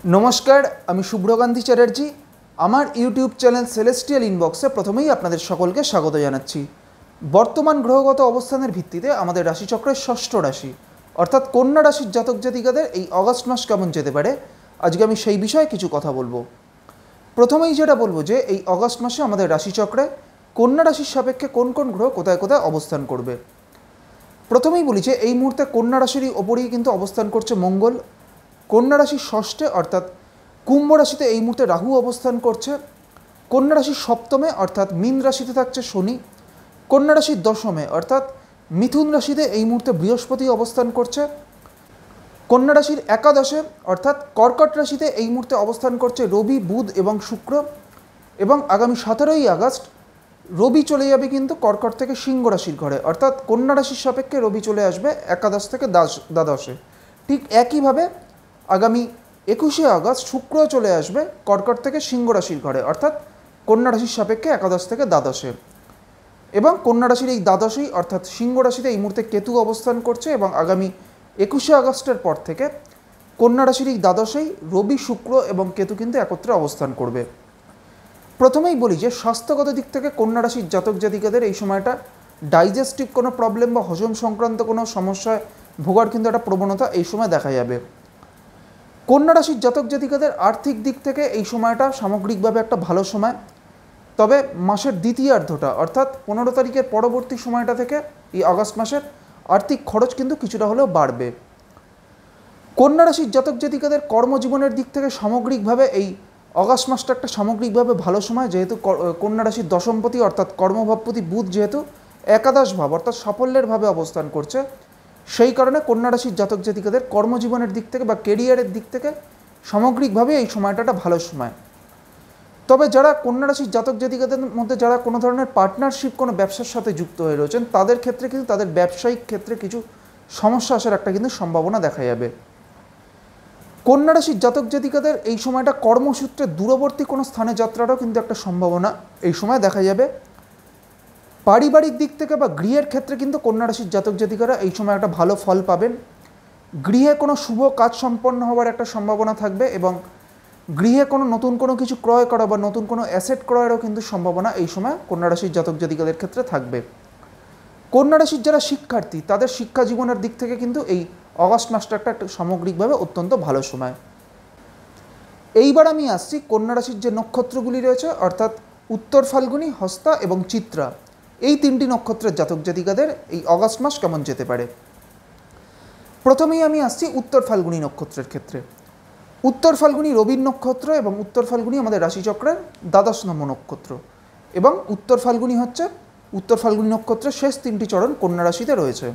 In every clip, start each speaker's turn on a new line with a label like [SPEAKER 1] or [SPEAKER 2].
[SPEAKER 1] नमस्कार आमी शुभ्रकांती चैटार्जी आमार यूट्यूब चैनल सेलेस्टियल इनबक्से प्रथमेई आपनादेर सकलके स्वागत जानाच्छि। बर्तमान ग्रहगत अवस्थानेर भित्तिते आमादेर राशिचक्रेर षष्ठ राशि अर्थात कन्या राशिर जातक जातिकादेर एई अगस्ट मास केमन जेते पारे आजके आमी सेई विषये किछु कथा बोलबो। प्रथमेई जेटा बोलबो जे एई अगस्ट मासे आमादेर राशिचक्रे कन्या राशिर सापेक्षे कोन कोन ग्रह कोथाय कोथाय अवस्थान करबे। प्रथमेई बलि जे एई मुहूर्ते कन्या राशिर ओपरेई किन्तु अवस्थान करছে मंगल। कन्या राशि षष्ठे अर्थात कुम्भ राशिते এই মুহূর্তে রাহু অবস্থান করছে। কন্যা রাশি সপ্তমে অর্থাৎ মীন রাশিতে থাকছে শনি। কন্যা রাশির দশমে অর্থাৎ মিথুন রাশিতে এই মুহূর্তে বৃহস্পতি অবস্থান করছে। কন্যা রাশির একাদশে অর্থাৎ কর্কট রাশিতে এই মুহূর্তে অবস্থান করছে রবি, বুধ এবং শুক্র। এবং আগামী 17ই আগস্ট রবি চলে যাবে কিন্তু কর্কট থেকে সিংহ রাশির ঘরে, অর্থাৎ কন্যা রাশির সাপেক্ষে রবি চলে আসবে একাদশ থেকে দ্বাদশে। ঠিক একইভাবে आगामी 21 আগস্ট शुक्र चले आसबे कर्कट থেকে सिंह राशिर घरे अर्थात कन्या राशिर सापेक्षे एकादश থেকে द्वादशे। एवं कन्या राशिर এই द्वादशेই अर्थात सिंह राशिते এই मुहूर्ते केतु अवस्थान करছে এবং आगामी 21 আগস্টের পর থেকে कन्या राशिर এই द्वादशेই रवि, शुक्र এবং केतु किन्तु एकत्रे अवस्थान करবে। प्रथमेই বলি যে স্বাস্থ্যগত দিক থেকে कन्या राशिर जातक जातिकाদের এই সময়টা ডাইজেস্টিভ কোনো প্রবলেম বা হজম সংক্রান্ত কোনো সমস্যায় ভোগার কিন্তু একটা প্রবণতা এই সময় দেখা যাবে। कन्या राशिर जातक जातिकाদের आर्थिक दिक থেকে এই সময়টা সামগ্রিকভাবে একটা ভালো সময়। তবে মাসের দ্বিতীয়ার্ধটা অর্থাৎ 15 তারিখের পরবর্তী সময়টা থেকে এই আগস্ট মাসের আর্থিক খরচ কিন্তু কিছুটা হলেও বাড়বে। কন্যা রাশির জাতক জাতিকাদের কর্মজীবনের দিক থেকে সামগ্রিকভাবে এই আগস্ট মাসটা একটা সামগ্রিকভাবে ভালো সময়, যেহেতু কন্যা রাশির দশমপতি অর্থাৎ কর্মভাবপতি বুধ যেহেতু একাদশ ভাব অর্থাৎ সাফল্যের ভাবে অবস্থান করছে, সেই কারণে কন্যা রাশির জাতক জাতিকাদের কর্মজীবনের দিক থেকে বা কেরিয়ারের দিক থেকে সামগ্রিকভাবে এই সময়টা একটা ভালো সময়। তবে যারা কন্যা রাশির জাতক জাতিকাদের মধ্যে যারা কোনো ধরনের পার্টনারশিপ কোনো ব্যবসার সাথে যুক্ত হয়ে রয়েছেন, তাদের ক্ষেত্রে কিন্তু তাদের ব্যবসায়িক ক্ষেত্রে কিছু সমস্যা আসার একটা কিন্তু সম্ভাবনা দেখা যাবে। কন্যা রাশির জাতক জাতিকাদের এই সময়টা কর্মসূত্রে দূরবর্তী কোনো স্থানে যাত্রারও কিন্তু একটা সম্ভাবনা এই সময় দেখা যাবে। পারিবারিক দিক থেকে বা গৃহের ক্ষেত্রে কিন্তু কন্যা রাশির জাতক জাতিকারা এই সময় একটা ভালো ফল পাবেন। গৃহে কোনো শুভ কাজ সম্পন্ন হওয়ার একটা সম্ভাবনা থাকবে এবং গৃহে কোনো নতুন কোনো কিছু ক্রয় করা বা নতুন কোনো অ্যাসেট ক্রয়েরও কিন্তু সম্ভাবনা এই সময় কন্যা রাশির জাতক জাতিকাদের ক্ষেত্রে থাকবে। কন্যা রাশির যারা শিক্ষার্থী তাদের শিক্ষা জীবনের দিক থেকে কিন্তু এই আগস্ট মাসটা একটা সামগ্রিকভাবে অত্যন্ত ভালো সময়। এইবার আমি আসছি কন্যা রাশির যে নক্ষত্রগুলি রয়েছে অর্থাৎ উত্তর ফাল্গুনী, হস্তা এবং চিত্রা, এই তিনটি নক্ষত্রের জাতক জাতিকাদের এই আগস্ট মাস কেমন যেতে পারে। প্রথমেই আমি আসছি উত্তর ফাল্গুনী নক্ষত্রের ক্ষেত্রে। উত্তর ফাল্গুনী রবির নক্ষত্র এবং উত্তর ফাল্গুনী আমাদের রাশিচক্রের দ্বাদশ নম্বর নক্ষত্র এবং উত্তর ফাল্গুনী নক্ষত্রের শেষ তিনটি চরণ কন্যা রাশিতে রয়েছে।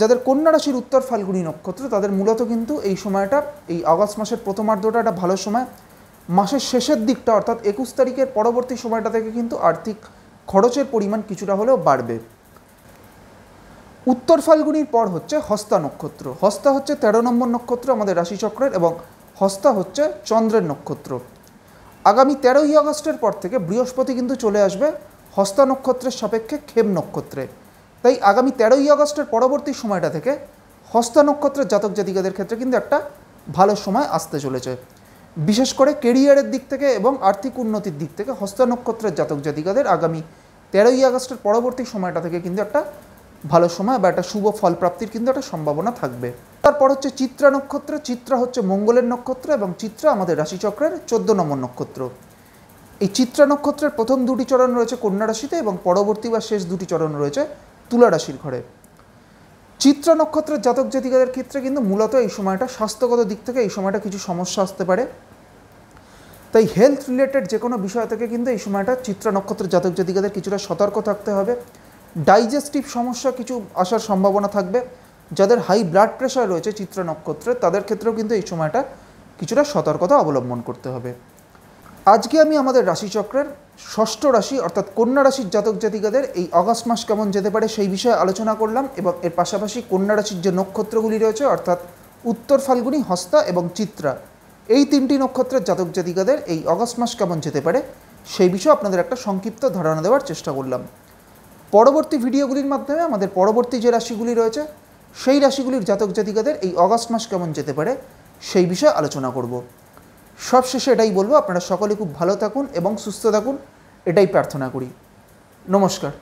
[SPEAKER 1] যাদের কন্যা রাশির উত্তর ফাল্গুনী নক্ষত্র তাদের মূলত কিন্তু এই সময়টা এই আগস্ট মাসের প্রথমার্ধটা একটা ভালো সময়। মাসের শেষের দিকটা অর্থাৎ 21 তারিখের পরবর্তী সময়টা থেকে কিন্তু আর্থিক খরচের পরিমাণ কিছুটা হলেও বাড়বে। উত্তর ফাল্গুনির পর হচ্ছে হস্তা নক্ষত্র। হস্তা হচ্ছে 13 নম্বর নক্ষত্র আমাদের রাশিচক্রের এবং হস্তা হচ্ছে চন্দ্রের নক্ষত্র। আগামী 13ই আগস্টের পর থেকে বৃহস্পতি কিন্তু চলে আসবে হস্তা নক্ষত্রের সাপেক্ষে খেম নক্ষত্রে। তাই আগামী 13ই আগস্টের পরবর্তী সময়টা থেকে হস্তা নক্ষত্রের জাতক জাতিকাদের ক্ষেত্রে কিন্তু একটা ভালো সময় আসতে চলেছে। বিশেষ করে কেরিয়ারের দিক থেকে এবং আর্থিক উন্নতির দিক থেকে হস্তা নক্ষত্রের জাতক জাতিকাদের আগামী 13ই আগস্টের পরবর্তী সময়টা থেকে কিন্তু একটা ভালো সময় বা একটা শুভ ফল প্রাপ্তির কিন্তু একটা সম্ভাবনা থাকবে। তারপর হচ্ছে চিত্রা নক্ষত্র। চিত্রা হচ্ছে মঙ্গলের নক্ষত্র এবং চিত্রা আমাদের রাশিচক্রের 14 নম্বর নক্ষত্র। এই চিত্রা নক্ষত্রের প্রথম দুটি চরণ রয়েছে কন্যা রাশিতে এবং পরবর্তী বা শেষ দুটি চরণ রয়েছে তুলা রাশির ঘরে। চিত্রা নক্ষত্রের জাতক জাতিকাদের ক্ষেত্রে কিন্তু মূলত এই সময়টা স্বাস্থ্যগত দিক থেকে এই সময়টা কিছু সমস্যা আসতে পারে। তাই হেলথ রিলেটেড যে কোনো বিষয় থেকে কিন্তু এই সময়টা চিত্রা নক্ষত্রের জাতক জাতিকাদের কিছুটা সতর্ক থাকতে হবে। ডাইজেস্টিভ সমস্যা কিছু আসার সম্ভাবনা থাকবে। যাদের হাই ব্লাড প্রেশার রয়েছে চিত্রা নক্ষত্রে তাদের ক্ষেত্রেও কিন্তু এই সময়টা কিছুটা সতর্কতা অবলম্বন করতে হবে। আজকে আমি আমাদের রাশিচক্রের ষষ্ঠ রাশি অর্থাৎ কন্যা রাশির জাতক জাতিকাদের এই আগস্ট মাস কেমন যেতে পারে সেই বিষয়ে আলোচনা করলাম এবং এর পাশাপাশি কন্যা রাশির যে নক্ষত্রগুলি রয়েছে অর্থাৎ উত্তর ফাল্গুনী, হস্তা এবং চিত্রা, এই তিনটি নক্ষত্রের জাতক জাতিকাদের এই আগস্ট মাস কেমন যেতে পারে সেই বিষয়ে আপনাদের একটা সংক্ষিপ্ত ধারণা দেওয়ার চেষ্টা করলাম। পরবর্তী ভিডিওগুলির মাধ্যমে আমাদের পরবর্তী যে রাশিগুলি রয়েছে সেই রাশিগুলির জাতক জাতিকাদের এই আগস্ট মাস কেমন যেতে পারে সেই বিষয়ে আলোচনা করব। সবশেষে এটাই বলবো, আপনারা সকলে খুব ভালো থাকুন এবং সুস্থ থাকুন, এটাই প্রার্থনা করি। নমস্কার।